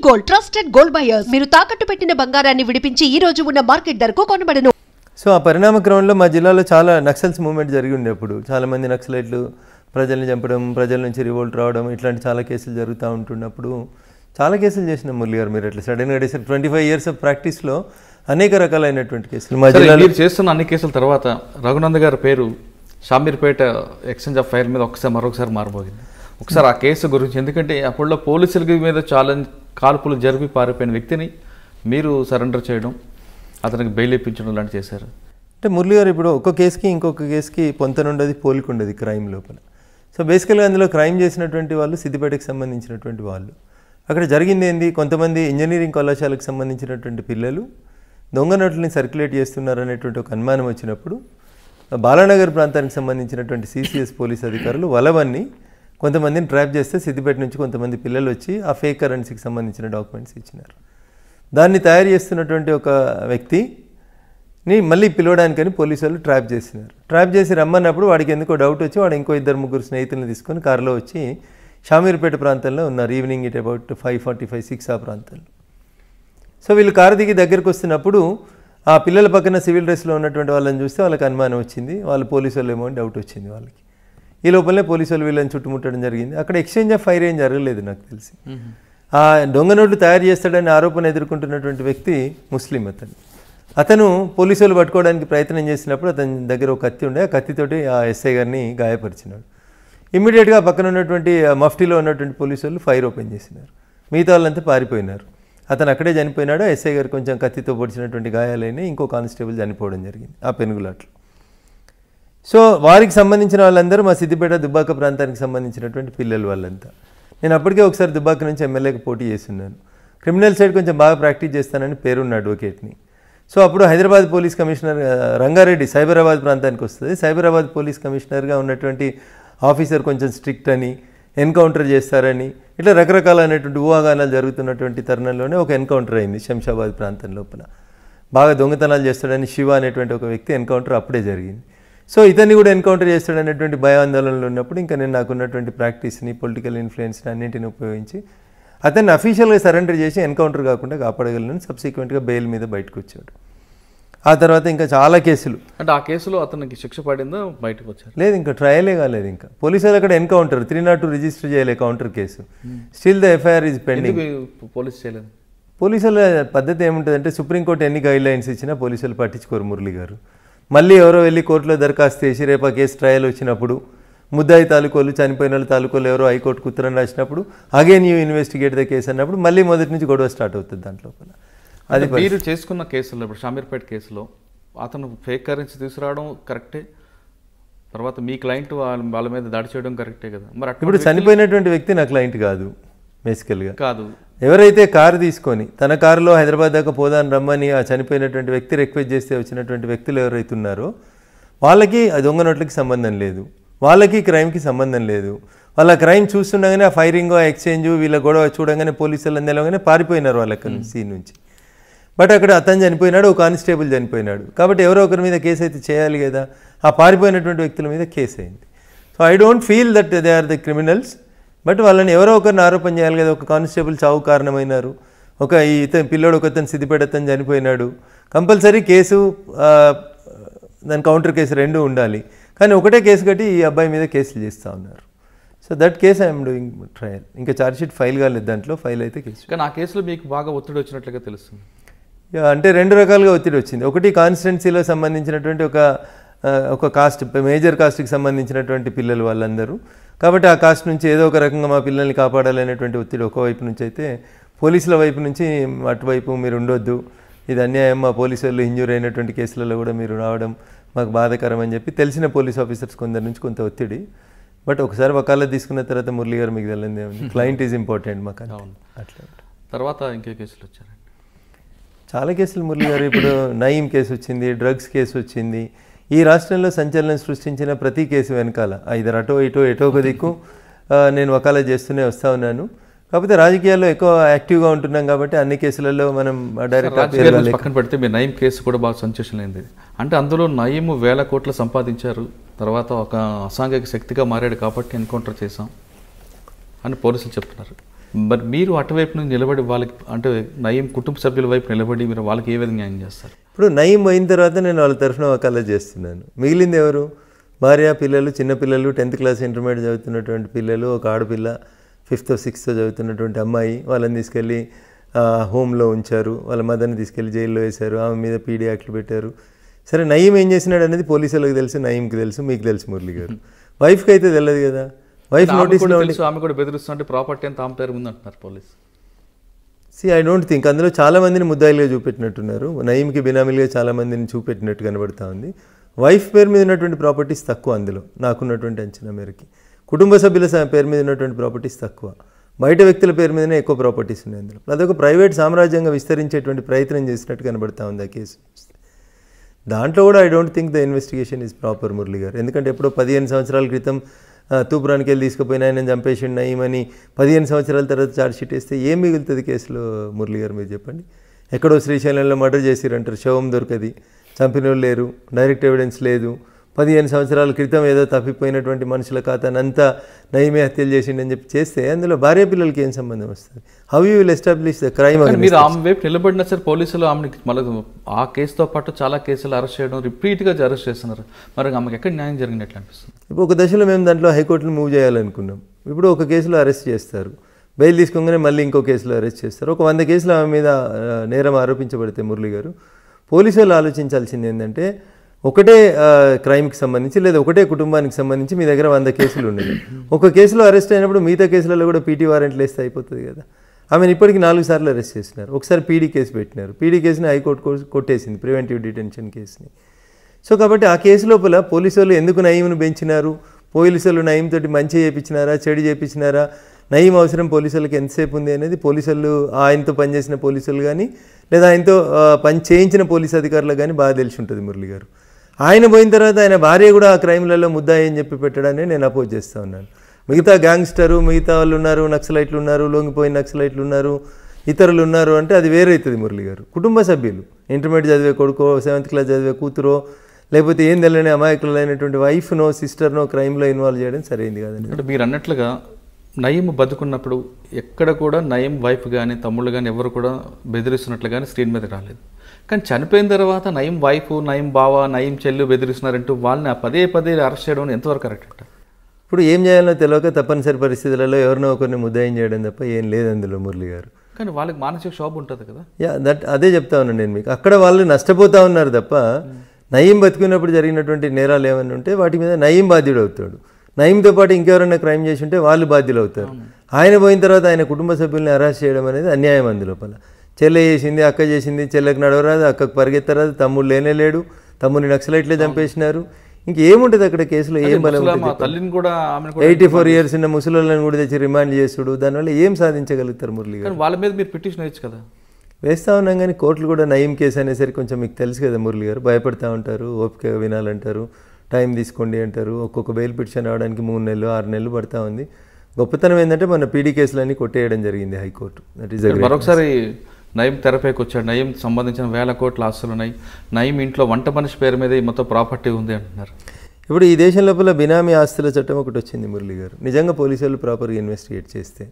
Gold, trusted gold buyers. మీరు తాకట్టు పెట్టిన బంగారాన్ని విడిపించి ఈ రోజు ఉన్న మార్కెట్ ధరకు కొనబడను. సో ఆ పరిణామ క్రమంలో మా జిల్లాలో చాలా నక్సల్స్ మూవ్మెంట్ జరిగి ఉండేప్పుడు చాలామంది నక్సలైట్లు ప్రజల్ని చంపడం, ప్రజల నుంచి రివోల్ట్ రావడం, ఇట్లాంటి చాలా కేసులు జరుగుతూ ఉంటున్నప్పుడు చాలా కేసులు చేసిన మురళి గారు. మీరు అట్లా సడన్గా 25 years ఆఫ్ ప్రాక్టీస్లో అనేక రకాలైనటువంటి కేసులు మా జిల్లాలో చేస్తున్న అన్ని కేసుల తర్వాత రఘునంద్ గారి పేరు షామీర్పేట ఎక్స్చేంజ్ ఆఫ్ ఫైర్ మీద మరొకసారి మారబోగింది. ఒకసారి ఆ కేసు గురించి, ఎందుకంటే అప్పుడులో పోలీసుల మీద చాలా కాల్పులు జరిపి పారిపోయిన వ్యక్తిని మీరు సరెండర్ చేయడం, అతనికి బెయిల్ ఇప్పించడం లాంటి చేశారు. అంటే మురళి గారు ఇప్పుడు ఒక కేసుకి ఇంకొక కేసుకి పొంతనుండదు, పోలిక ఉండదు క్రైమ్ లోపల. సో బేసికల్గా అందులో క్రైమ్ చేసినటువంటి వాళ్ళు సిద్దిపేటకి సంబంధించినటువంటి వాళ్ళు. అక్కడ జరిగింది ఏంది, కొంతమంది ఇంజనీరింగ్ కళాశాలకు సంబంధించినటువంటి పిల్లలు దొంగ నోట్లని సర్క్యులేట్ చేస్తున్నారు అనేటువంటి ఒక అనుమానం వచ్చినప్పుడు బాలానగర్ ప్రాంతానికి సంబంధించినటువంటి సిసిఎస్ పోలీస్ అధికారులు వలవన్ని కొంతమందిని ట్రాప్ చేస్తే సిద్దిపేట నుంచి కొంతమంది పిల్లలు వచ్చి ఆ ఫేక్ కరెన్సీకి సంబంధించిన డాక్యుమెంట్స్ ఇచ్చినారు. దాన్ని తయారు చేస్తున్నటువంటి ఒక వ్యక్తిని మళ్ళీ పిలవడానికని పోలీసు వాళ్ళు ట్రాప్ చేసినారు. ట్రాప్ చేసి రమ్మన్నప్పుడు వాడికి ఎందుకో డౌట్ వచ్చి వాడు ఇంకో 2-3 స్నేహితులను తీసుకొని కారులో వచ్చి షామీర్పేట ప్రాంతంలో ఉన్నారు. ఈవినింగ్ ఇట్ అబౌట్ 5:45-6 ఆ ప్రాంతంలో. సో వీళ్ళు కారు దిగి దగ్గరికి వస్తున్నప్పుడు ఆ పిల్లల పక్కన సివిల్ డ్రెస్లో ఉన్నటువంటి వాళ్ళని చూస్తే వాళ్ళకి అనుమానం వచ్చింది. వాళ్ళు పోలీసు వాళ్ళు ఏమో అని డౌట్ వచ్చింది వాళ్ళకి. ఈ లోపలనే పోలీసు వాళ్ళు వీళ్ళని చుట్టుముట్టడం జరిగింది. అక్కడ ఎక్స్చేంజ్ ఆఫ్ ఫైర్ ఏం జరగలేదు నాకు తెలిసి. ఆ దొంగ నోట్లు తయారు చేస్తాడని ఆరోపణ ఎదుర్కొంటున్నటువంటి వ్యక్తి ముస్లిం. అతను పోలీసు వాళ్ళు పట్టుకోవడానికి ప్రయత్నం చేసినప్పుడు అతని దగ్గర ఒక కత్తి ఉండే, ఆ కత్తితోటి ఆ ఎస్ఐ గారిని గాయపరిచినాడు. ఇమ్మీడియట్గా పక్కన ఉన్నటువంటి మఫ్టీలో ఉన్నటువంటి పోలీసు వాళ్ళు ఫైర్ ఓపెన్ చేసినారు. మిగతా వాళ్ళంతా పారిపోయినారు. అతను అక్కడే చనిపోయినాడు. ఎస్ఐ గారు కొంచెం కత్తితో పొడిచినటువంటి గాయాలైనా ఇంకో కానిస్టేబుల్ చనిపోవడం జరిగింది ఆ పెనుగులాట్లో. సో వారికి సంబంధించిన వాళ్ళందరూ మా సిద్దిపేట దుబ్బాక ప్రాంతానికి సంబంధించినటువంటి పిల్లలు వాళ్ళంతా. నేను అప్పటికే ఒకసారి దుబ్బాక నుంచి ఎమ్మెల్యేకి పోటీ చేస్తున్నాను. క్రిమినల్ సైడ్ కొంచెం బాగా ప్రాక్టీస్ చేస్తానని పేరున్న అడ్వకేట్ని. సో అప్పుడు హైదరాబాద్ పోలీస్ కమిషనర్ రంగారెడ్డి సైబరాబాద్ ప్రాంతానికి వస్తుంది. సైబరాబాద్ పోలీస్ కమిషనర్గా ఉన్నటువంటి ఆఫీసర్ కొంచెం స్ట్రిక్ట్ అని, ఎన్కౌంటర్ చేస్తారని, ఇట్లా రకరకాలైనటువంటి ఊహాగానాలు జరుగుతున్నటువంటి తరుణంలోనే ఒక ఎన్కౌంటర్ అయింది శంషాబాద్ ప్రాంతం లోపల. బాగా దొంగతనాలు చేస్తాడని శివ అనేటువంటి ఒక వ్యక్తి ఎన్కౌంటర్ అప్పుడే జరిగింది. సో ఇతన్ని కూడా ఎన్కౌంటర్ చేస్తాడనేటువంటి భయాందోళనలు ఉన్నప్పుడు ఇంకా నేను నాకున్నటువంటి ప్రాక్టీస్ని, పొలిటికల్ ఇన్ఫ్లుయెన్స్ని అన్నింటిని ఉపయోగించి అతన్ని అఫీషియల్గా సరెండర్ చేసి ఎన్కౌంటర్ కాకుండా కాపాడగలను. సబ్సిక్వెంట్గా బెయిల్ మీద బయటకు వచ్చాడు. ఆ తర్వాత ఇంకా చాలా కేసులు. అంటే ఆ కేసులో అతనికి శిక్ష పడిందో బయటకు వచ్చారు? లేదు, ఇంకా ట్రయలే కాలేదు. ఇంకా పోలీసులు అక్కడ ఎన్కౌంటర్ 302 రిజిస్టర్ చేయలే counter case. Still the FIR is pending. Police చేయలేదు. పోలీసుల పద్ధతి ఏముంటుందంటే సుప్రీంకోర్టు ఎన్ని గైడ్ లైన్స్ ఇచ్చినా పోలీసులు పట్టించుకోరు మురళి గారు. మళ్ళీ ఎవరో వెళ్ళి కోర్టులో దరఖాస్తు చేసి రేపు ఆ కేసు ట్రయల్ వచ్చినప్పుడు ముద్దాయి తాలూకోలు, చనిపోయిన వాళ్ళ తాలూకోలు ఎవరో హైకోర్టుకు ఉత్తరం రాసినప్పుడు again you investigate the case అన్నప్పుడు మళ్ళీ మొదటి నుంచి గొడవ స్టార్ట్ అవుతుంది దాంట్లో. అది మీరు చేసుకున్న కేసులో ఇప్పుడు షామీర్పేట కేసులో అతను ఫేక్ కరెన్సీ తీసుకురావడం కరెక్టే, తర్వాత మీ క్లయింట్ వాళ్ళ మీద దాడి చేయడం కరెక్టే కదా. మరి ఇప్పుడు చనిపోయినటువంటి వ్యక్తి నా క్లయింట్ కాదు, బేసికల్గా కాదు. ఎవరైతే కారు తీసుకొని తన కారులో హైదరాబాద్ దాకా పోదాని రమ్మని ఆ చనిపోయినటువంటి వ్యక్తి రిక్వెస్ట్ చేస్తే వచ్చినటువంటి వ్యక్తులు ఎవరైతే ఉన్నారో వాళ్ళకి ఆ దొంగ నోట్లకి సంబంధం లేదు, వాళ్ళకి క్రైమ్కి సంబంధం లేదు. వాళ్ళ క్రైమ్ చూస్తుండగానే ఆ ఫైరింగ్, ఆ ఎక్స్చేంజ్, వీళ్ళ గొడవ చూడగానే పోలీసులు అందెలగానే పారిపోయినారు వాళ్ళకి సీన్ నుంచి. బట్ అక్కడ అతను చనిపోయినాడు, ఒక కానిస్టేబుల్ చనిపోయినాడు. కాబట్టి ఎవరో ఒకరి మీద కేసు అయితే చేయాలి కదా. ఆ పారిపోయినటువంటి వ్యక్తుల మీద కేసు అయింది. So I don't feel that they are the criminals. But వాళ్ళని ఎవరో ఒకరిని ఆరోపణ చేయాలి కదా. ఒక కానిస్టేబుల్ చావు కారణమైనారు, ఒక ఇతను పిల్లోడు ఒకతను సిద్దిపేట అతను చనిపోయినాడు. కంపల్సరీ కేసు, దాని కౌంటర్ కేసు రెండు ఉండాలి. కానీ ఒకటే కేసు కట్టి ఈ అబ్బాయి మీద కేసులు చేస్తూ ఉన్నారు. So that case I'm doing trial. ఇంకా ఛార్జ్షీట్ ఫైల్ కాలేదు, దాంట్లో ఫైల్ అయితే కేసు. కానీ ఆ కేసులో మీకు బాగా ఒత్తిడి వచ్చినట్లుగా తెలుస్తుంది. అంటే 2 రకాలుగా ఒత్తిడి వచ్చింది. ఒకటి కాన్స్టిట్యున్సీలో సంబంధించినటువంటి ఒక కాస్ట్, మేజర్ కాస్ట్కి సంబంధించినటువంటి పిల్లలు వాళ్ళందరూ. కాబట్టి ఆ కాస్ట్ నుంచి ఏదో ఒక రకంగా మా పిల్లల్ని కాపాడాలనేటువంటి ఒత్తిడి ఒకవైపు నుంచి అయితే, పోలీసుల వైపు నుంచి అటువైపు మీరు ఉండొద్దు, ఇది అన్యాయం, మా పోలీసు వాళ్ళు ఇంజూర్ అయినటువంటి కేసులలో కూడా మీరు రావడం మాకు బాధాకరం అని చెప్పి తెలిసిన పోలీస్ ఆఫీసర్స్ కొందరి నుంచి కొంత ఒత్తిడి. బట్ ఒకసారి వకాలత్ తీసుకున్న తర్వాత మురళి గారు మీకు తెలియదే ఉంది, క్లయింట్ ఈజ్ ఇంపార్టెంట్ మాకు. అట్లా తర్వాత ఇంకే కేసులు వచ్చారండి? చాలా కేసులు మురళి గారు. ఇప్పుడు నయీం కేసు వచ్చింది, డ్రగ్స్ కేసు వచ్చింది. ఈ రాష్ట్రంలో సంచలనం సృష్టించిన ప్రతి కేసు వెనకాల ఐదర్ అటో ఇటో ఎటో ఒక దిక్కు నేను వకాలత్ చేస్తూనే వస్తూ ఉన్నాను. కాకపోతే రాజకీయాల్లో ఎక్కువ యాక్టివ్గా ఉంటున్నాం కాబట్టి అన్ని కేసులలో మనం డైరెక్ట్ పక్కన పెడితే మీ నయీం కేసు కూడా బాగా సెన్సేషన్ అయింది. అంటే అందులో నయీం 1000 కోట్లు సంపాదించారు, తర్వాత ఒక అసాంఘిక శక్తిగా మారాడు కాబట్టి ఎన్కౌంటర్ చేశాం అని పోలీసులు చెప్తున్నారు. మరి మీరు అటువైపు నుంచి నిలబడి వాళ్ళకి అంటే నయీం కుటుంబ సభ్యుల వైపు నిలబడి మీరు వాళ్ళకి ఏ విధంగా న్యాయం చేస్తారు? ఇప్పుడు నయీం అయిన తర్వాత నేను వాళ్ళ తరఫున వకాలత్ చేస్తున్నాను. మిగిలింది ఎవరు? భార్య, పిల్లలు, చిన్నపిల్లలు, 10th క్లాస్ ఇంటర్మీడియట్ చదువుతున్నటువంటి పిల్లలు, ఒక ఆడపిల్ల 5th 6th చదువుతున్నటువంటి అమ్మాయి. వాళ్ళని తీసుకెళ్ళి హోమ్లో ఉంచారు. వాళ్ళ మదర్ని తీసుకెళ్ళి జైల్లో వేశారు. ఆమె మీద పీడీ యాక్ట్లు పెట్టారు. సరే, నయీం ఏం చేసినాడు అనేది పోలీసులకు తెలుసు, నయీంకి తెలుసు, మీకు తెలుసు మురళి గారు. వైఫ్కి అయితే తెలియదు కదా. వైఫ్ నోటీస్లో ఆమె కూడా బెదిరిస్తుంటే ప్రాపర్టీ అంతా ఆమె పేరు ఉందంటున్నారు పోలీసు. ఐ డోంట్ థింక్ అందులో చాలామందిని ముద్దాయిలుగా చూపెట్టినట్టున్నారు. నయీంకి బినామీలుగా చాలామందిని చూపెట్టినట్టు కనబడతా ఉంది. వైఫ్ పేరు మీద ఉన్నటువంటి ప్రాపర్టీస్ తక్కువ, అందులో నాకున్నటువంటి అంచనా మేరకి. కుటుంబ సభ్యుల పేరు మీద ఉన్నటువంటి ప్రాపర్టీస్ తక్కువ, బయట వ్యక్తుల పేరు మీదనే ఎక్కువ ప్రాపర్టీస్ ఉన్నాయి అందులో. అదొక ప్రైవేట్ సామ్రాజ్యంగా విస్తరించేటువంటి ప్రయత్నం చేసినట్టు కనబడతా ఉంది ఆ కేసు. దాంట్లో కూడా I don't think the investigation is proper Murali గారు. ఎందుకంటే ఎప్పుడో 15 సంవత్సరాల క్రితం తూపురానికి వెళ్ళి తీసుకుపోయిన ఆయన చంపేసిండు నయీమని 15 సంవత్సరాల తర్వాత ఛార్జ్షీట్ వేస్తే ఏం మిగులుతుంది కేసులో మురళి గారు? మీరు చెప్పండి. ఎక్కడో శ్రీశైలంలో మర్డర్ చేసిరంటారు, శవం దొరకది, చంపిన వాళ్ళు లేరు, డైరెక్ట్ ఎవిడెన్స్ లేదు. 15 సంవత్సరాల క్రితం ఏదో తప్పిపోయినటువంటి మనుషుల ఖాతానంతా నయీమే హత్యలు చేసిండని చెప్పి చేస్తే అందులో భార్య పిల్లలకి ఏం సంబంధం వస్తుంది? How you will establish the crime? మీరు ఆమె వైపు నిలబడినా సరే పోలీసులు ఆమెకి మళ్ళీ ఆ కేసుతో పాటు చాలా కేసులు అరెస్ట్ చేయడం, రిపీట్గా అరెస్ట్ చేస్తున్నారు. మరి ఆమెకి ఎక్కడ న్యాయం జరిగినట్లు అనిపిస్తుంది? ఇప్పుడు ఒక దశలో మేము దాంట్లో హైకోర్టును మూవ్ చేయాలనుకున్నాం. ఇప్పుడు ఒక కేసులో అరెస్ట్ చేస్తారు, బెయిల్ తీసుకోగానే మళ్ళీ ఇంకో కేసులో అరెస్ట్ చేస్తారు. ఒక 100 కేసులు ఆమె మీద నేరం ఆరోపించబడితే మురళి గారు, పోలీసు వాళ్ళు ఆలోచించాల్సింది ఏంటంటే, ఒకటే క్రైమ్కి సంబంధించి లేదా ఒకటే కుటుంబానికి సంబంధించి మీ దగ్గర 100 కేసులు ఉన్నాయి. ఒక కేసులో అరెస్ట్ అయినప్పుడు మిగతా కేసులలో కూడా పీటీ వారెంట్లు వేస్తే అయిపోతుంది కదా. ఆమెను ఇప్పటికి 4 సార్లు అరెస్ట్ చేసినారు. ఒకసారి పీడీ కేసు పెట్టినారు. పీడీ కేసుని హైకోర్టు కొట్టేసింది, ప్రివెంటివ్ డిటెన్షన్ కేసుని. సో కాబట్టి ఆ కేసు లోపల పోలీసు వాళ్ళు ఎందుకు నయీంను పెంచినారు, పోలీసు వాళ్ళు నయీం తోటి మంచి చేయించినారా, చెడు చేయించినారా, నయీం అవసరం పోలీసులకు ఎంతసేపు ఉంది అనేది పోలీసులు, ఆయనతో పనిచేసిన పోలీసులు కానీ లేదా ఆయనతో పని చేయించిన పోలీసు అధికారులకు కానీ బాగా తెలిసి ఉంటుంది మురళి గారు. ఆయన పోయిన తర్వాత ఆయన భార్య కూడా ఆ క్రైమ్లలో ముద్దాయి అని చెప్పి పెట్టడాన్ని నేను అపోజ్ చేస్తూ ఉన్నాను. మిగతా గ్యాంగ్స్టరు, మిగతా వాళ్ళు ఉన్నారు, నక్సలైట్లు ఉన్నారు, లొంగిపోయిన నక్సలైట్లు ఉన్నారు, ఇతరులు ఉన్నారు అంటే అది వేరైతుంది మురళి గారు. కుటుంబ సభ్యులు, ఇంటర్మీడియట్ చదివే కొడుకో, 7th క్లాస్ చదివే కూతురో, లేకపోతే ఏం తెలియని అమాయకులైనటువంటి వైఫ్నో సిస్టర్నో క్రైమ్లో ఇన్వాల్వ్ చేయడం సరైంది కాదండి. అంటే మీరు అన్నట్లుగా నయీం బతుకున్నప్పుడు ఎక్కడ కూడా నయీం వైఫ్ కానీ తమ్ముళ్ళు కానీ ఎవరు కూడా బెదిరిస్తున్నట్లు కానీ స్క్రీన్ మీద రాలేదు. కానీ చనిపోయిన తర్వాత నయీం వైఫ్, నయీం బావ, నయీం చెల్లు బెదిరిస్తున్నారంటూ వాళ్ళని పదే పదే అరెస్ట్ చేయడం ఎంతవరకు కరెక్ట్ అంట? ఇప్పుడు ఏం చేయాలో తెలియక తప్పనిసరి పరిస్థితులలో ఎవరినో ఒకరిని ముద్దాయం చేయడం తప్ప ఏం లేదు అందులో మురళి గారు. కానీ వాళ్ళకి మానసిక క్షోభ ఉంటుంది కదా. అదే చెప్తా ఉన్నాను నేను మీకు. అక్కడ వాళ్ళు నష్టపోతూ ఉన్నారు తప్ప నయీం బతుకున్నప్పుడు జరిగినటువంటి నేరాలు ఏమైనా ఉంటే వాటి మీద నయీం బాధ్యుడు అవుతాడు. నయీంతో పాటు ఇంకెవరైనా క్రైమ్ చేసి ఉంటే వాళ్ళు బాధ్యులు అవుతారు. ఆయన పోయిన తర్వాత ఆయన కుటుంబ సభ్యుల్ని అరెస్ట్ చేయడం అనేది అన్యాయం. అందులోపల చెల్లె చేసింది, అక్క చేసింది, చెల్లెకి నడవరాదు, అక్కకు పరిగెత్తరాదు, తమ్ముడు లేనే లేడు, తమ్ముడిని నక్సలైట్లే చంపేసినారు. ఇంకేముంటుంది అక్కడ కేసులో? ఏం బలం? 84 years ఉన్న ముసలోళ్ళని కూడా తెచ్చి రిమాండ్ చేసుడు, దానివల్ల ఏం సాధించగలుగుతారు మురళి గారు? వాళ్ళ మీద మీరు పిటిషన్ వేయచ్చు కదా. వేస్తూ ఉన్నాం కానీ కోర్టులు కూడా నయీం కేసు అనేసరికి కొంచెం మీకు తెలుసు కదా మురళి గారు, భయపడతా ఉంటారు, ఓపిక వినాలంటారు, టైం తీసుకోండి అంటారు. ఒక్కొక్క బెయిల్ పిటిషన్ రావడానికి 3 నెలలు 6 నెలలు పడతా ఉంది. గొప్పతనం ఏంటంటే మన పీడీ కేసులన్నీ కొట్టేయడం జరిగింది హైకోర్టు. దట్ ఈస్ మరొకసారి నయీం తెరపైకి వచ్చాడు. నయీం సంబంధించిన 1000 కోట్ల ఆస్తులు ఉన్నాయి. నయీం ఇంట్లో వంట మనిషి పేరు మీద మొత్తం ప్రాపర్టీ ఉంది అంటున్నారు. ఇప్పుడు ఈ దేశం లోపల బినామీ ఆస్తుల చట్టం ఒకటి వచ్చింది మురళి గారు. నిజంగా పోలీసు వాళ్ళు ప్రాపర్గా ఇన్వెస్టిగేట్ చేస్తే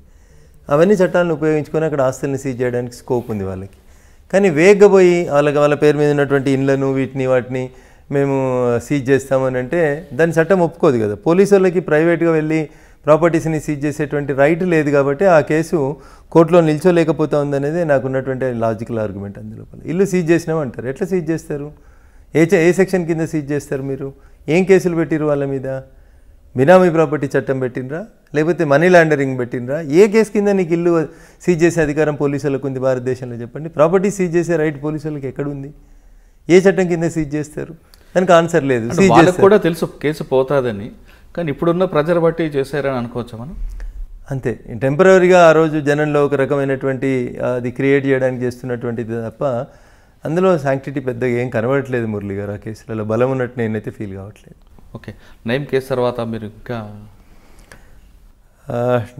అవన్నీ చట్టాలను ఉపయోగించుకొని అక్కడ ఆస్తుల్ని సీజ్ చేయడానికి స్కోప్ ఉంది వాళ్ళకి. కానీ వేగంగా పోయి వాళ్ళ పేరు మీద ఉన్నటువంటి ఇండ్లను వాటిని మేము సీజ్ చేస్తామని అంటే దాని చట్టం ఒప్పుకోదు కదా. పోలీసు వాళ్ళకి ప్రైవేట్గా వెళ్ళి ప్రాపర్టీస్ని సీజ్ చేసేటువంటి రైట్ లేదు కాబట్టి ఆ కేసు కోర్టులో నిల్చోలేకపోతా ఉందనేది నాకు ఉన్నటువంటి లాజికల్ ఆర్గ్యుమెంట్. అందులోపల ఇల్లు సీజ్ చేసినామంటారు, ఎట్లా సీజ్ చేస్తారు? ఏ సెక్షన్ కింద సీజ్ చేస్తారు? మీరు ఏం కేసులు పెట్టిరు వాళ్ళ మీద? బినామీ ప్రాపర్టీ చట్టం పెట్టినరా, లేకపోతే మనీ లాండరింగ్ పెట్టినరా? ఏ కేసు కింద నీకు ఇల్లు సీజ్ చేసే అధికారం పోలీసులకు ఉంది భారతదేశంలో? చెప్పండి. ప్రాపర్టీ సీజ్ చేసే రైట్ పోలీసులకు ఎక్కడుంది? ఏ చట్టం కింద సీజ్ చేస్తారు? దానికి ఆన్సర్ లేదు. వాళ్ళకి కూడా తెలుసు కేసు పోతాదని, కానీ ఇప్పుడున్న ప్రజలు బట్టి చేశారని అనుకోవచ్చా మనం? అంతే, టెంపరీగా ఆ రోజు జనంలో ఒక రకమైనటువంటి అది క్రియేట్ చేయడానికి చేస్తున్నటువంటిది తప్ప అందులో శాంక్టిటీ పెద్దగా ఏం కనబడట్లేదు మురళి గారు. ఆ కేసులలో బలం ఉన్నట్టు నేనైతే ఫీల్ కావట్లేదు. ఓకే, నయీం కేసు తర్వాత మీరు ఇంకా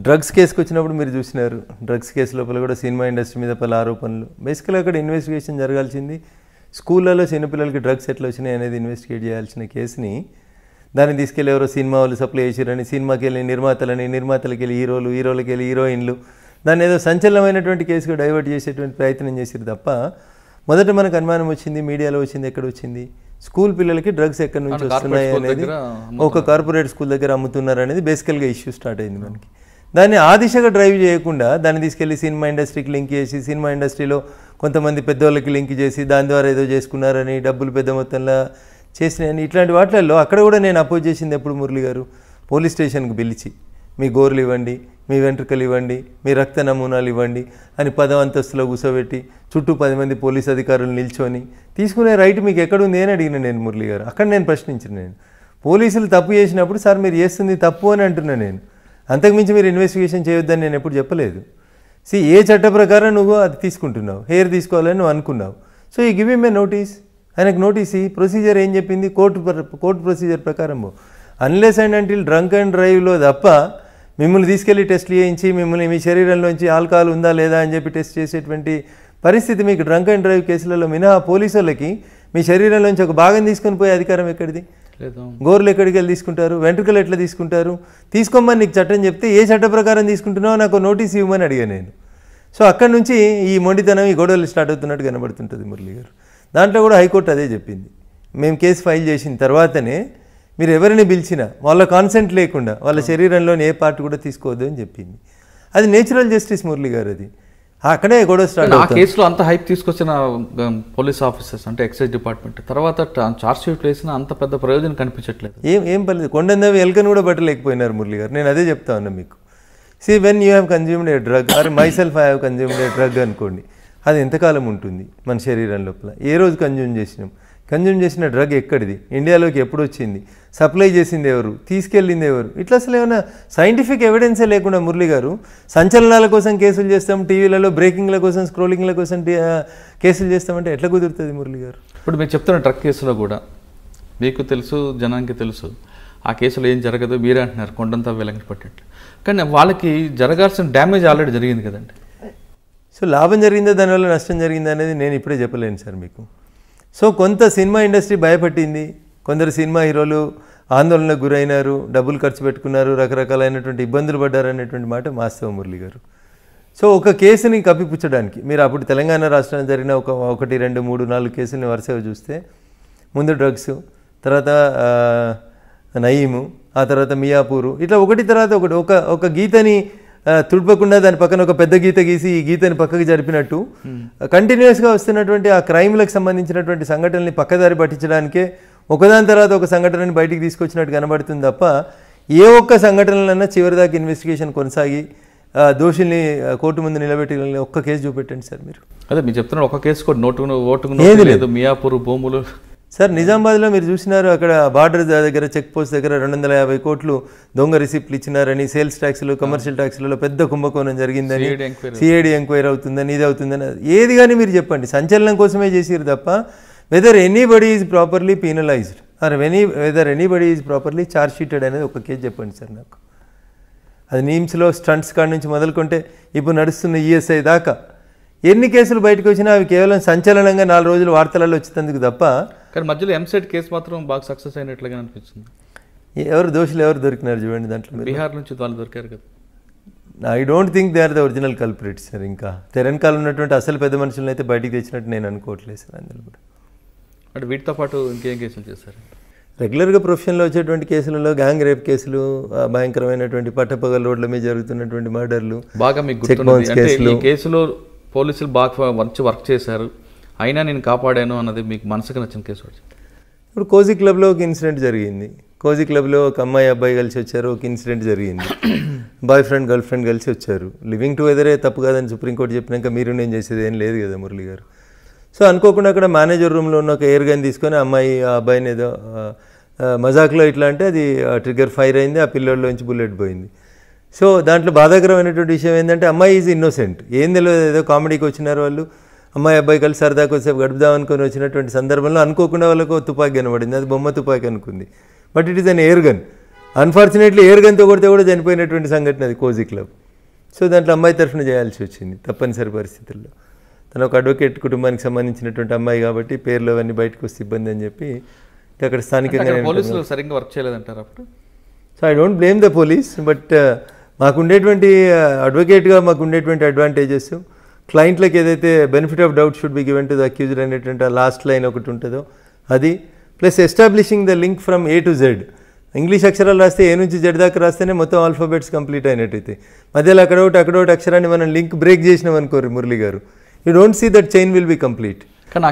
డ్రగ్స్ కేసుకు వచ్చినప్పుడు మీరు చూసినారు. డ్రగ్స్ కేసు లోపల కూడా సినిమా ఇండస్ట్రీ మీద పలు ఆరోపణలు. బేసికల్గా అక్కడ ఇన్వెస్టిగేషన్ జరగాల్సింది స్కూళ్ళలో చిన్నపిల్లలకి డ్రగ్స్ ఎట్లా వచ్చినాయి అనేది ఇన్వెస్టిగేట్ చేయాల్సిన కేసుని దాన్ని తీసుకెళ్ళి ఎవరో సినిమా వాళ్ళు సప్లై చేసిరని, సినిమాకి వెళ్ళి నిర్మాతలకి వెళ్ళి హీరోలకి వెళ్ళి హీరోయిన్లు, దాన్ని ఏదో సంచలనమైనటువంటి కేసుగా డైవర్ట్ చేసేటువంటి ప్రయత్నం చేశారు తప్ప మొదట మనకు అనుమానం వచ్చింది, మీడియాలో వచ్చింది, ఎక్కడ వచ్చింది, స్కూల్ పిల్లలకి డ్రగ్స్ ఎక్కడి నుంచి వస్తున్నాయి అనేది, ఒక కార్పొరేట్ స్కూల్ దగ్గర అమ్ముతున్నారు అనేది బేసికల్గా ఇష్యూ స్టార్ట్ అయింది మనకి. దాన్ని ఆ దిశగా డ్రైవ్ చేయకుండా దాన్ని తీసుకెళ్ళి సినిమా ఇండస్ట్రీకి లింక్ చేసి, సినిమా ఇండస్ట్రీలో కొంతమంది పెద్దవాళ్ళకి లింక్ చేసి దాని ద్వారా ఏదో చేసుకున్నారని, డబ్బులు పెద్ద మొత్తంలో చేసినాయని, ఇట్లాంటి వాటిల్లో అక్కడ కూడా నేను అపోజ్ చేసింది ఎప్పుడు మురళి గారు, పోలీస్ స్టేషన్కి పిలిచి మీ గోర్లు ఇవ్వండి, మీ వెంట్రుకలు ఇవ్వండి, మీ రక్త నమూనాలు ఇవ్వండి అని 10వ అంతస్తులో కూర్చోబెట్టి చుట్టూ 10 మంది పోలీస్ అధికారులు నిల్చొని తీసుకునే రైట్ మీకు ఎక్కడుంది అని అడిగిన నేను మురళి గారు. అక్కడ నేను ప్రశ్నించిన, నేను పోలీసులు తప్పు చేసినప్పుడు సార్ మీరు చేస్తుంది తప్పు అని అంటున్నా నేను, అంతకుమించి మీరు ఇన్వెస్టిగేషన్ చేయొద్దని నేను ఎప్పుడు చెప్పలేదు. ఏ చట్ట ప్రకారం నువ్వు అది తీసుకుంటున్నావు, హెయిర్ తీసుకోవాలని నువ్వు అనుకున్నావు, సో ఈ గివ్ హిమ్ ఏ నోటీస్, ఆయనకు నోటీస్ ఈ ప్రొసీజర్ ఏం చెప్పింది, కోర్టు ప్రొసీజర్ ప్రకారం unless and until drunk and డ్రైవ్లో తప్ప మిమ్మల్ని తీసుకెళ్ళి టెస్ట్లు చేయించి మిమ్మల్ని మీ శరీరంలోంచి ఆల్కహాల్ ఉందా లేదా అని చెప్పి టెస్ట్ చేసేటువంటి పరిస్థితి మీకు డ్రంక్ అండ్ డ్రైవ్ కేసులలో మినహా పోలీసు వాళ్ళకి మీ శరీరంలోంచి ఒక భాగం తీసుకొని పోయే అధికారం ఎక్కడిది? గోర్లు ఎక్కడికి వెళ్ళి తీసుకుంటారు, వెంట్రుకలు ఎట్లా తీసుకుంటారు? తీసుకోమని నీకు చట్టం చెప్తే ఏ చట్ట ప్రకారం తీసుకుంటున్నావో నాకు నోటీస్ ఇవ్వమని అడిగాను నేను. సో అక్కడి నుంచి ఈ మొండితనం, ఈ గొడవలు స్టార్ట్ అవుతున్నట్టు కనబడుతుంటుంది మురళి గారు. దాంట్లో కూడా హైకోర్టు అదే చెప్పింది, మేము కేసు ఫైల్ చేసిన తర్వాతనే మీరు ఎవరిని పిలిచినా వాళ్ళ కాన్సెంట్ లేకుండా వాళ్ళ శరీరంలోని ఏ పార్ట్ కూడా తీసుకోవద్దు అని చెప్పింది. అది నేచురల్ జస్టిస్ మురళి గారు. అది అక్కడే గొడవ స్టార్ట్. ఆ కేసులో అంత హైప్ తీసుకొచ్చిన పోలీస్ ఆఫీసర్స్ అంటే ఎక్సైజ్ డిపార్ట్మెంట్ తర్వాత చార్జ్ షీట్ వేసిన అంత పెద్ద ప్రయోజనం కనిపించట్లేదు. ఏం పర్లేదు, కొండందవి ఎల్కను కూడా పట్టలేకపోయినారు మురళి గారు. నేను అదే చెప్తా ఉన్నా మీకు. When you have consumed a drug or myself I have consumed a drug అనుకోండి, అది ఎంతకాలం ఉంటుంది మన శరీరం లోపల, ఏ రోజు కన్జ్యూమ్ చేసిన డ్రగ్ ఎక్కడిది, ఇండియాలోకి ఎప్పుడు వచ్చింది, సప్లై చేసింది ఎవరు, తీసుకెళ్ళింది ఎవరు, ఇట్లా అసలు ఏమైనా సైంటిఫిక్ ఎవిడెన్సే లేకుండా మురళి గారు సంచలనాల కోసం కేసులు చేస్తాం, టీవీలలో బ్రేకింగ్ల కోసం స్క్రోలింగ్ల కోసం కేసులు చేస్తామంటే ఎట్లా కుదురుతుంది మురళి గారు? ఇప్పుడు మీరు చెప్తున్న డ్రగ్ కేసులో కూడా మీకు తెలుసు, జనానికి తెలుసు ఆ కేసులో ఏం జరగదు, మీరే అంటున్నారు కొండంతా వెలంకి పట్టేట్లు, కానీ వాళ్ళకి జరగాల్సిన డ్యామేజ్ ఆల్రెడీ జరిగింది కదండి. సో లాభం జరిగిందా దానివల్ల నష్టం జరిగిందా అనేది నేను ఇప్పుడే చెప్పలేను సార్ మీకు. సో కొంత సినిమా ఇండస్ట్రీ భయపట్టింది, కొందరు సినిమా హీరోలు ఆందోళనకు గురైనారు, డబ్బులు ఖర్చు పెట్టుకున్నారు, రకరకాలైనటువంటి ఇబ్బందులు పడ్డారు అనేటువంటి మాట వాస్తవం మురళి గారు. సో ఒక కేసుని కప్పిపుచ్చడానికి మీరు అప్పుడు తెలంగాణ రాష్ట్రంలో జరిగిన 1, 2, 3, 4 కేసులని వరుసగా చూస్తే ముందు డ్రగ్స్, తర్వాత నయీము, ఆ తర్వాత మియాపూరు, ఇట్లా ఒకటి తర్వాత ఒకటి ఒక గీతని తుడపకుండా దాని పక్కన ఒక పెద్ద గీత గీసి ఈ గీతని పక్కకి జరిపినట్టు కంటిన్యూస్గా వస్తున్నటువంటి ఆ క్రైమ్లకు సంబంధించినటువంటి సంఘటనల్ని పక్కదారి పట్టించడానికే ఒకదాని తర్వాత ఒక సంఘటనని బయటికి తీసుకొచ్చినట్టు కనబడుతుంది తప్ప ఏ ఒక్క సంఘటనలన్నా చివరిదాకా ఇన్వెస్టిగేషన్ కొనసాగి దోషుల్ని కోర్టు ముందు నిలబెట్టి ఒక్క కేసు చూపెట్టండి సార్ మీరు. అదే మీరు చెప్తున్నారు ఒక కేసు కూడా ఓటుకు లేదు, మియాపూర్ భూములు. సార్ నిజామాబాద్లో మీరు చూసినారు, అక్కడ బార్డర్ దగ్గర చెక్ పోస్ట్ దగ్గర 250 కోట్లు దొంగ రిసిప్ట్లు ఇచ్చినారని, సేల్స్ ట్యాక్స్లు, కమర్షియల్ ట్యాక్స్లలో పెద్ద కుంభకోణం జరిగిందని, సిఐడి ఎంక్వైరీ అవుతుందని, ఇది అవుతుందని, ఏది కానీ మీరు చెప్పండి, సంచలనం కోసమే చేసిరు తప్ప whether anybody is properly penalised or whether anybody is properly charge sheeted అనేది ఒక కేసు చెప్పండి సార్ నాకు. అది నీమ్స్లో స్టంట్స్ కాడి నుంచి మొదలుకుంటే ఇప్పుడు నడుస్తున్న ఈఎస్ఐ దాకా ఎన్ని కేసులు బయటకు వచ్చినా అవి కేవలం సంచలనంగా 4 రోజులు వార్తలలో వచ్చేందుకు తప్ప. కానీ మధ్యలో ఎంసెట్ కేసు మాత్రం బాగా సక్సెస్ అయినట్లుగా అనిపిస్తుంది. దోషులు ఎవరు దొరికినారు చూడండి దాంట్లో. బీహార్ నుంచి వాళ్ళు దొరికారు కదా. I don't think they are the original culprits sir. ఇంకా తెలంగాణలో ఉన్నటువంటి అసలు పెద్ద మనుషులను అయితే బయటికి తెచ్చినట్టు నేను అనుకోవట్లేదు సార్. అందులో కూడా అంటే వీటితో పాటు ఇంకేం కేసులు చేస్తారు? రెగ్యులర్గా ప్రొఫెషన్లో వచ్చేటువంటి కేసులలో గ్యాంగ్ రేప్ కేసులు, భయంకరమైనటువంటి పట్టపగల రోడ్ల మీద జరుగుతున్నటువంటి మర్డర్లు, బాగా మీకు గుర్తున్నది. ఈ కేసులో పోలీసులు బాగా వర్క్ చేశారు, అయినా నేను కాపాడాను అన్నది మీకు మనసుకు నచ్చిన కేసు? ఇప్పుడు కోజీ క్లబ్లో ఒక ఇన్సిడెంట్ జరిగింది. కోజీ క్లబ్లో ఒక అమ్మాయి అబ్బాయి కలిసి వచ్చారు, ఒక ఇన్సిడెంట్ జరిగింది. బాయ్ ఫ్రెండ్ గర్ల్ ఫ్రెండ్ కలిసి వచ్చారు. లివింగ్ టుగెదరే తప్పు కాదని సుప్రీంకోర్టు చెప్పినాక మీరు నేను చేసేది ఏం లేదు కదా మురళి గారు. సో అనుకోకుండా అక్కడ మేనేజర్ రూమ్లో ఉన్న ఒక ఎయిర్ గన్ తీసుకొని అమ్మాయి ఆ అబ్బాయిని ఏదో మజాక్లో ఇట్లా అంటే అది ట్రిగ్గర్ ఫైర్ అయింది, ఆ పిల్లోడ్లోంచి బుల్లెట్ పోయింది. సో దాంట్లో బాధాకరమైనటువంటి విషయం ఏంటంటే అమ్మాయి ఈజ్ ఇన్నోసెంట్, ఏం తెలియదు, ఏదో కామెడీకి వచ్చినారు వాళ్ళు, అమ్మాయి అబ్బాయి కలిసి సరదాకు వచ్చేపు గడుపుదాం అనుకొని వచ్చినటువంటి సందర్భంలో అనుకోకుండా వాళ్ళకు తుపాకీ కనబడింది. అది బొమ్మ తుపాకీ అనుకుంది, but it is an air gun. Unfortunately air గన్తో కొడితే కూడా చనిపోయినటువంటి సంఘటన అది కోజీ క్లబ్. సో దాంట్లో అమ్మాయి తరఫున చేయాల్సి వచ్చింది తప్పనిసరి పరిస్థితుల్లో. తను ఒక అడ్వకేట్ కుటుంబానికి సంబంధించినటువంటి అమ్మాయి కాబట్టి పేర్లు అవన్నీ బయటకు వస్తే ఇబ్బంది అని చెప్పి అక్కడ స్థానికంగా పోలీసులు సరిగ్గా వర్క్ చేయలేదంటారు అప్పుడు. So I don't blame the police, but మాకుండేటువంటి అడ్వకేట్గా మాకుండేటువంటి అడ్వాంటేజెస్, క్లయింట్లకు ఏదైతే benefit of doubt should be given to the accused అనేటువంటి లాస్ట్ లైన్ ఒకటి ఉంటుందో అది, plus establishing the link from A to Z. English అక్షరాలు రాస్తే ఏ నుంచి జెడ్ దాకా రాస్తేనే మొత్తం ఆల్ఫాబెట్స్ కంప్లీట్ అయినట్టయితే, మధ్యలో అక్కడొకటి అక్షరాన్ని మనం లింక్ బ్రేక్ చేసినాం అనుకోరు Murali garu, you don't see that chain will be complete.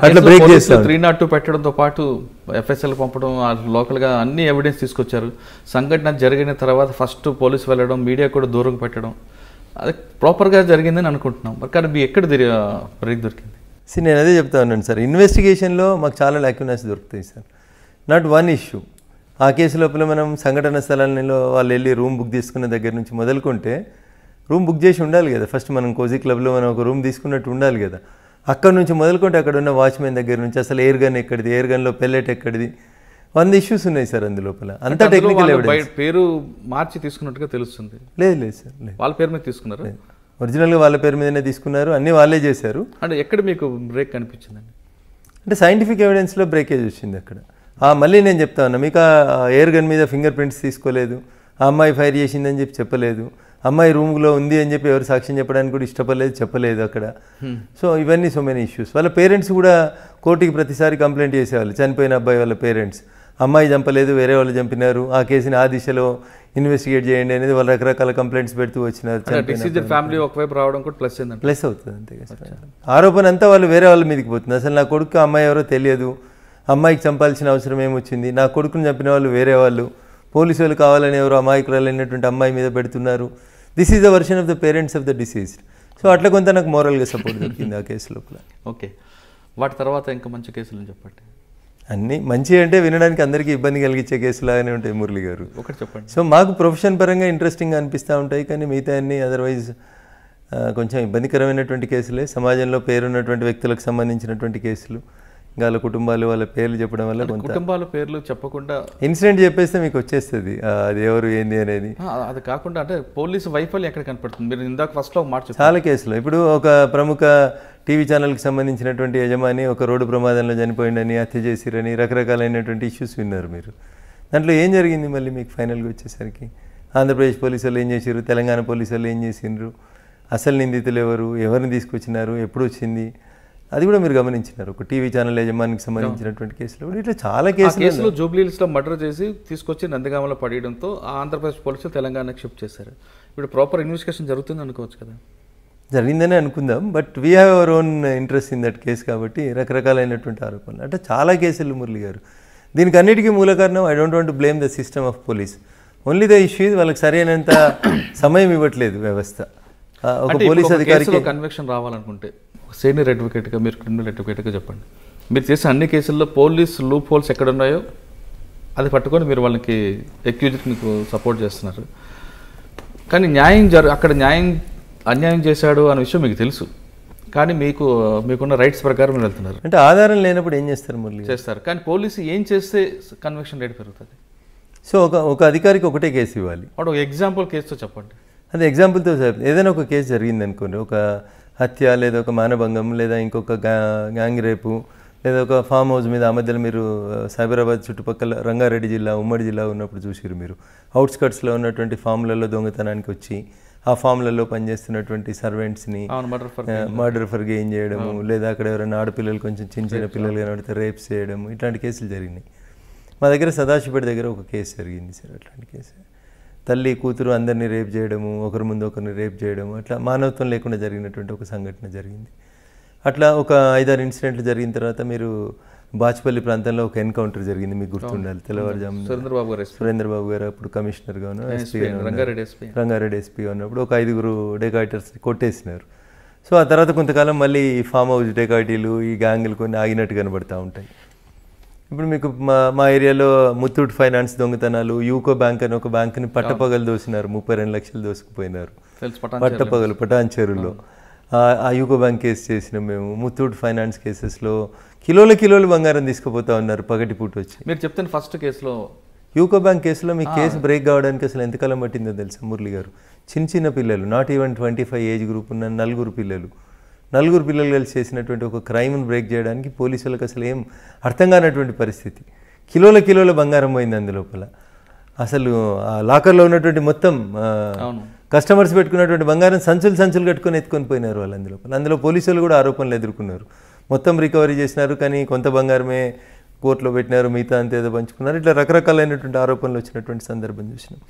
అట్లా బ్రేక్ చేస్తాం. 302 పెట్టడంతో పాటు ఎఫ్ఎస్ఎల్ పంపడం, లోకల్గా అన్ని ఎవిడెన్స్ తీసుకొచ్చారు. సంఘటన జరిగిన తర్వాత ఫస్ట్ పోలీసు వెళ్ళడం, మీడియా కూడా దూరం పెట్టడం, అది ప్రాపర్గా జరిగిందని అనుకుంటున్నాం. మరి కానీ మీ ఎక్కడ బ్రేక్ దొరికింది? నేను అదే చెప్తా ఉన్నాను సార్, ఇన్వెస్టిగేషన్లో మాకు చాలా లాక్యునస్ దొరుకుతాయి సార్. Not one issue. ఆ కేసు లోపల మనం సంఘటన స్థలాల్లో వాళ్ళు వెళ్ళి రూమ్ బుక్ తీసుకున్న దగ్గర నుంచి మొదలుకుంటే, రూమ్ బుక్ చేసి ఉండాలి కదా ఫస్ట్, మనం కోజీ క్లబ్లో మనం ఒక రూమ్ తీసుకున్నట్టు ఉండాలి కదా. అక్కడ నుంచి మొదలుకుంటే అక్కడ ఉన్న వాచ్మెన్ దగ్గర నుంచి అసలు ఎయిర్ గన్ ఎక్కడిది, ఎయిర్ గన్లో పెల్లెట్ ఎక్కడిది, 100 ఇష్యూస్ ఉన్నాయి సార్ అందులోపల. అంతా టెక్నికల్ ఎవిడెన్స్. పేరు మార్చి తీసుకున్నట్టుగా తెలుస్తుంది. లేదు సార్, లేదు, వాళ్ళ పేరు మీద తీసుకున్నారు. ఒరిజినల్గా వాళ్ళ పేరు మీదనే తీసుకున్నారు, అన్నీ వాళ్ళే చేశారు. అంటే ఎక్కడ మీకు బ్రేక్ కనిపించిందండి? అంటే సైంటిఫిక్ ఎవిడెన్స్లో బ్రేకేజ్ వచ్చింది అక్కడ. మళ్ళీ నేను చెప్తా ఉన్నా, మీకు ఆ ఎయిర్ గన్ మీద ఫింగర్ ప్రింట్స్ తీసుకోలేదు, ఆ అమ్మాయి ఫైర్ చేసిందని చెప్పి చెప్పలేదు, అమ్మాయి రూమ్లో ఉంది అని చెప్పి ఎవరు సాక్ష్యం చెప్పడానికి కూడా చెప్పలేదు అక్కడ. సో ఇవన్నీ సో మెనీ ఇష్యూస్. వాళ్ళ పేరెంట్స్ కూడా కోర్టుకి ప్రతిసారి కంప్లైంట్ చేసేవాళ్ళు, చనిపోయిన అబ్బాయి వాళ్ళ పేరెంట్స్, అమ్మాయి చంపలేదు వేరే వాళ్ళు చంపినారు, ఆ కేసుని ఆ దిశలో ఇన్వెస్టిగేట్ చేయండి అనేది వాళ్ళు రకరకాల కంప్లైంట్స్ పెడుతూ వచ్చినారు. ఫ్యామిలీ ఒకవైపు రావడం కూడా ప్లస్ అవుతుంది అంతే. ఆరోపణ అంతా వాళ్ళు వేరే వాళ్ళ మీదకి పోతుంది. అసలు నా కొడుకు అమ్మాయి ఎవరో తెలియదు, అమ్మాయికి చంపాల్సిన అవసరం ఏమొచ్చింది, నా కొడుకుని చంపిన వాళ్ళు వేరే వాళ్ళు, పోలీసు వాళ్ళు కావాలని ఎవరు అమాయకురాలైనటువంటి అమ్మాయి మీద పెడుతున్నారు. This is the version of the parents of the diseased. So అట్లా కొంత నాకు మోరల్గా సపోర్ట్ దొరికింది ఆ కేసు లోపల. ఓకే, వాటి తర్వాత ఇంకా మంచి కేసులు చెప్పండి. అన్నీ మంచి అంటే వినడానికి అందరికీ ఇబ్బంది కలిగించే కేసులాగానే ఉంటాయి మురళి గారు, ఒకటి చెప్పండి. సో మాకు ప్రొఫెషన్ పరంగా ఇంట్రెస్టింగ్గా అనిపిస్తూ ఉంటాయి, కానీ మిగతా అన్నీ అదర్వైజ్ కొంచెం ఇబ్బందికరమైనటువంటి కేసులే. సమాజంలో పేరున్నటువంటి వ్యక్తులకు సంబంధించినటువంటి కేసులు, ఇంకా వాళ్ళ కుటుంబాలు వాళ్ళ పేర్లు చెప్పడం వల్ల కొంత, కుటుంబాల పేర్లు చెప్పకుండా ఇన్సిడెంట్ చెప్పేస్తే మీకు వచ్చేస్తుంది అది ఎవరు ఏంది అనేది. అది కాకుండా అంటే పోలీసు వైఫల్యం ఎక్కడ కనపడుతుంది? మీరు ఇందాక ఫస్ట్లో మాట చాలా కేసులు. ఇప్పుడు ఒక ప్రముఖ టీవీ ఛానల్కి సంబంధించినటువంటి యజమాని ఒక రోడ్డు ప్రమాదంలో చనిపోయిందని, హత్య చేసిరని రకరకాలైనటువంటి ఇష్యూస్ విన్నారు మీరు. దాంట్లో ఏం జరిగింది మళ్ళీ మీకు ఫైనల్గా వచ్చేసరికి? ఆంధ్రప్రదేశ్ పోలీసు వాళ్ళు ఏం చేసారు, తెలంగాణ పోలీసు వాళ్ళు ఏం చేసిండ్రు, అసలు నిందితులు ఎవరు, ఎవరిని తీసుకొచ్చినారు, ఎప్పుడు వచ్చింది, అది కూడా మీరు గమనించినారు. ఒక టీవీ ఛానల్ యజమానికి సంబంధించినటువంటి కేసులో ఇట్లా చాలా కేసులు. జూబ్లీహిల్స్లో మర్డర్ చేసి తీసుకొచ్చి నందిగామలో పడేయడంతో ఆంధ్రప్రదేశ్ పోలీసులు తెలంగాణకి షిఫ్ట్ చేశారు. ఇప్పుడు ప్రాపర్ ఇన్వెస్టిగేషన్ జరుగుతుంది అనుకోవచ్చు కదా? జరిగిందని అనుకుందాం, but we have our own interest in that case కాబట్టి రకరకాలైనటువంటి ఆరోపణలు అంటే చాలా కేసులు మురళి గారు. దీనికి అన్నిటికీ మూల కారణం, I don't want to blame the system of police, only the issue వాళ్ళకి సరైనంత సమయం ఇవ్వట్లేదు వ్యవస్థ. ఒక పోలీస్ అధికారికి కన్విక్షన్ రావాలనుకుంటే సీనియర్ అడ్వకేట్గా, మీరు క్రిమినల్ అడ్వకేట్గా చెప్పండి, మీరు చేసే అన్ని కేసుల్లో పోలీస్ లూప్ హోల్స్ ఎక్కడ ఉన్నాయో అది పట్టుకొని మీరు వాళ్ళకి అక్యూజ్కి మీకు సపోర్ట్ చేస్తున్నారు. కానీ అక్కడ అన్యాయం చేశాడు అనే విషయం మీకు తెలుసు, కానీ మీకున్న రైట్స్ ప్రకారం మీరు వెళ్తున్నారు. అంటే ఆధారం లేనప్పుడు ఏం చేస్తారు మురళి? చేస్తారు, కానీ పోలీసు ఏం చేస్తే కన్విక్షన్ రేట్ పెరుగుతుంది? సో ఒక అధికారికి ఒకటే కేసు ఇవ్వాలి. ఒక ఎగ్జాంపుల్ కేసుతో చెప్పండి. అదే ఎగ్జాంపుల్తో ఏదైనా ఒక కేసు జరిగింది అనుకోండి, ఒక హత్య లేదా ఒక మానభంగం లేదా ఇంకొక గ్యాంగ్ రేపు లేదా ఒక ఫామ్ హౌస్ మీద ఆ మధ్యలో మీరు సైబరాబాద్ చుట్టుపక్కల రంగారెడ్డి జిల్లా, ఉమ్మడి జిల్లా ఉన్నప్పుడు చూసిరు మీరు, అవుట్స్కట్స్లో ఉన్నటువంటి ఫామ్లలో దొంగతనానికి వచ్చి ఆ ఫామ్లలో పనిచేస్తున్నటువంటి సర్వెంట్స్ని మర్డర్ ఫర్ గెయిన్ చేయడము, లేదా అక్కడ ఎవరైనా ఆడపిల్లలు కొంచెం చిన్న పిల్లలు కనబడితే రేప్స్ చేయడము, ఇట్లాంటి కేసులు జరిగినాయి. మా దగ్గర సదాశివపేట దగ్గర ఒక కేసు జరిగింది సార్, అట్లాంటి కేసు. తల్లి కూతురు అందరినీ రేప్ చేయడము, ఒకరి ముందు ఒకరిని రేప్ చేయడము, అట్లా మానవత్వం లేకుండా జరిగినటువంటి ఒక సంఘటన జరిగింది. అట్లా ఒక 5-6 ఇన్సిడెంట్లు జరిగిన తర్వాత మీరు బాచ్పల్లి ప్రాంతంలో ఒక ఎన్కౌంటర్ జరిగింది, మీకు గుర్తుండాలి. తెల్లవారుజాము సురేంద్రబాబు గారు అప్పుడు కమిషనర్గాను, రంగారెడ్డి ఎస్పీగా ఉన్నప్పుడు ఒక 5 డెకాయిటర్స్ని కొట్టేసినారు. సో ఆ తర్వాత కొంతకాలం మళ్ళీ ఈ ఫామ్ హౌస్ డెకాయిటీలు, ఈ గ్యాంగులు కొన్ని ఆగినట్టు కనబడుతూ ఉంటాయి. ఇప్పుడు మీకు మా ఏరియాలో ముత్తూట్ ఫైనాన్స్ దొంగతనాలు, యూకో బ్యాంక్ అని ఒక బ్యాంక్ని పట్టపగలు దోసినారు, 32 లక్షలు దోసుకుపోయినారు పట్టపగలు పటాన్చేరులో. ఆ యూకో బ్యాంక్ కేసు చేసినాం మేము. ముత్తూట్ ఫైనాన్స్ కేసెస్లో కిలోలు బంగారం తీసుకుపోతా ఉన్నారు పగటిపూట వచ్చి. మీరు చెప్తాను ఫస్ట్ కేసులో యూకో బ్యాంక్ కేసులో మీ కేసు బ్రేక్ కావడానికి అసలు ఎంతకాలం పట్టిందో తెలుసా మురళి గారు? చిన్న పిల్లలు, నాట్ ఈవెన్ 25 ఏజ్ గ్రూప్ ఉన్న 4 పిల్లలు కలిసి చేసినటువంటి ఒక క్రైమ్ను బ్రేక్ చేయడానికి పోలీసులకు అసలు ఏం అర్థం కానటువంటి పరిస్థితి. కిలోల బంగారం పోయింది అందులోపల. అసలు ఆ లాకర్లో ఉన్నటువంటి మొత్తం కస్టమర్స్ పెట్టుకున్నటువంటి బంగారం సంచులు కట్టుకొని ఎత్తుకొని పోయినారు వాళ్ళు అందులో పోలీసులు కూడా ఆరోపణలు ఎదుర్కొన్నారు. మొత్తం రికవరీ చేసినారు, కానీ కొంత బంగారమే కోర్టులో పెట్టినారు, మిగతా అంతేదో పంచుకున్నారు. ఇట్లా రకరకాలైనటువంటి ఆరోపణలు వచ్చినటువంటి సందర్భం చూసినాం.